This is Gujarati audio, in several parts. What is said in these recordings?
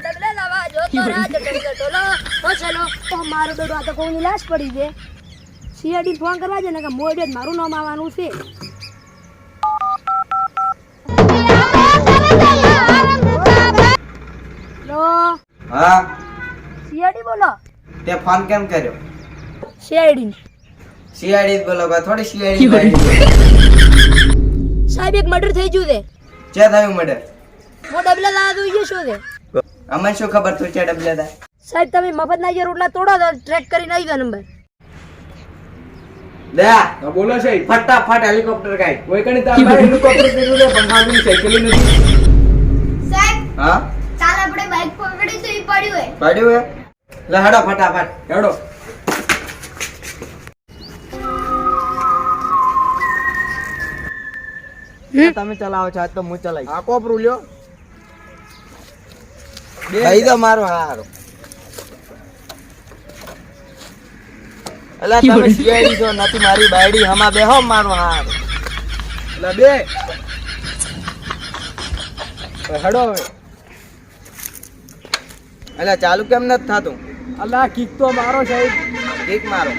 ડબલે લાવા જોતો રાત ડબલે ટોલો ઓછલો તો મારો બેડો આ તો કોની લાશ પડી છે સીઆઈડી ફોન કરવા છે ને કે મોડે મારું નામ આવવાનું છે લો હા સીઆઈડી બોલો તે ફોન કેમ કર્યો સીઆઈડી બોલો બા થોડી સીઆઈડી સાહેબ એક મર્ડર થઈ ગયું છે ચે થયું મર્ડર મો ડબલે લાવા તો ઈ શું છે અમને શું ખબર તું ચે ડબલે દા સાહેબ તમે મફતના જે રોટલા તોડો તો ટ્રેક કરીને આવી ગયો નંબર દયા હા બોલો સાહેબ ફટાફટ હેલિકોપ્ટર કાઈ કોઈ કણી તાર ભાઈ હેલિકોપ્ટર કર્યું રે પણ માગની સાયકલ નથી સાહેબ હા ચાલ આપણે બાઇક પકડી તો ઈ પડ્યું હે પડ્યું હે લે હડો ફટાફટ હેડો તમે ચલાવો છો આજ તો હું ચલાવી આ કોપરું લ્યો ભાઈ તો મારો હારો અલા તમે સીઆઈડી છો નથી મારી બાયડી હમા બેહો મારો હારો લે બે હેડો હવે અલા ચાલુ કેમ નથી થાતું અલ્લા કિક તો મારો સાહેબ કેક મારો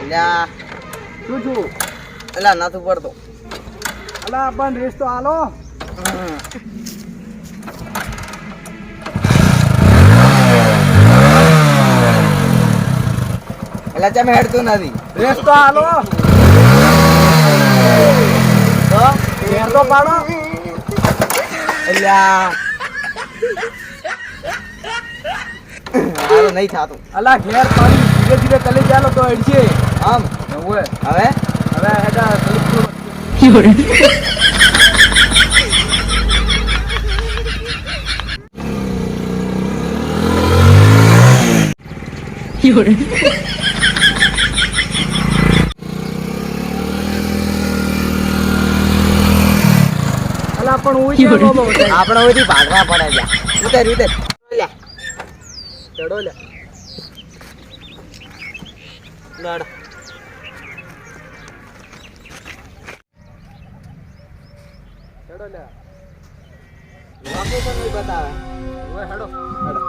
અલ્યા શું છું અલા નાતું પડતો અલ્લા પણ રેસ તો આલો અલા ચમે હેડતું નથી રેસ તો આલો તો ઘેર તો પાડો અલ્યા હારું નહીં થાતું અલ્લા ઘેર પાડી ધીરે ધીરે તલે ચાલો તો અડશે આમ હવે હવે હવે હેડા અલ્લા પણ હું ક્યાં ગયો બહુ આપણે ઓથી ભાગવા પડે જા ઉતર ઉતર લે ચડો લે લડ ચડો લે બાપુ પણ નહીં બતાવે હવે હેડો હેડો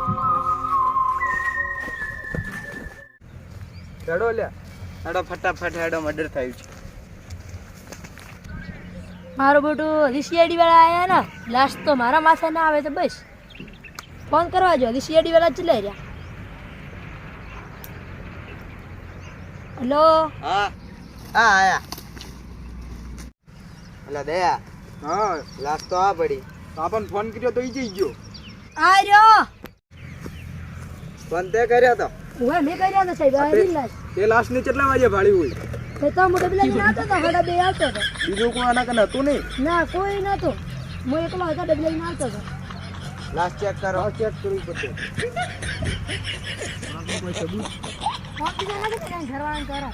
ચડો લે હેડો ફટાફટ હેડો મર્ડર થયું છે મારો બેટો સીઆઈડી વાળા આયા ને લાસ્ટ તો મારા માથે ના આવે તો બસ ફોન કરવા જો સીઆઈડી વાળા ચલાઈ રહ્યા હેલો હા હા આયા અલા દયા હા લાસ્ટ તો આ પડી આપણ ફોન કર્યો તો ઈ જઈ ગયો આ રહ્યો ફોન તે કર્યો તો હું મેં કર્યા તો સાહેબ આ રહી લાશ તે લાસ્ટ ની કેટલા વાગે ભાળી હોય તો તો હું ડબલે લઈને આવતો તો હડા બે આવતો હતો બીજું કોઈ આના કને હતું નહીં ના કોઈ નતો હું એકલો હતો ડબલે લઈને આવતો હતો લાસ્ટ ચેક કરો ચેક કરવું પડશે કોઈ સબૂત ફોન બીજા નથી કઈ ઘરવાળાને કરો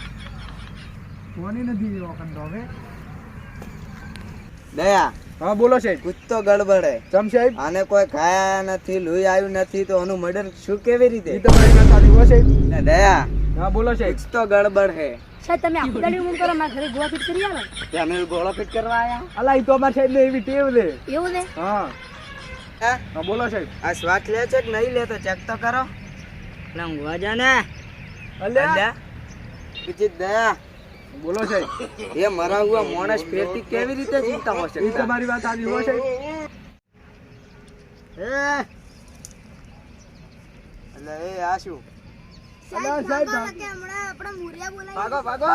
ફોન નથી એવો કંદો હવે દયા હા બોલો સાહેબ કુછ તો ગડબડ હે ચમ સાહેબ આને કોઈ ખાયા નથી લોહી આવ્યું નથી તો એનું મર્ડર શું કેવી રીતે ઈ તમારી વાત સાચી હો સાહેબ ને દયા હા બોલો સાહેબ કુછ તો ગડબડ હે સાહેબ તમે આખું ગાડી મૂમ કરો મારા ઘરે ગોવા ફિટ કરી આવો તે અમે ગોળો ફિટ કરવા આયા અલા ઈ તો અમાર સાહેબ ને એવી ટેવ લે એવું ને હા હે? હા બોલો સાહેબ આ શ્વાસ લે છે કે નહીં લે તો ચેક તો કરો ઊંઘવા જા ને અલ્યા વિચિત દયા બોલો સાહેબ એ મરા હુઆ માણસ ફેરથી કેવી રીતે જીવતા હશે ઈ તમારી વાત સાચી હો સાહેબ એટલે એ આ શું અલ્યા સાહેબ કે હમણાં આપણા મુરિયા બોલાવી ભાગો ભાગો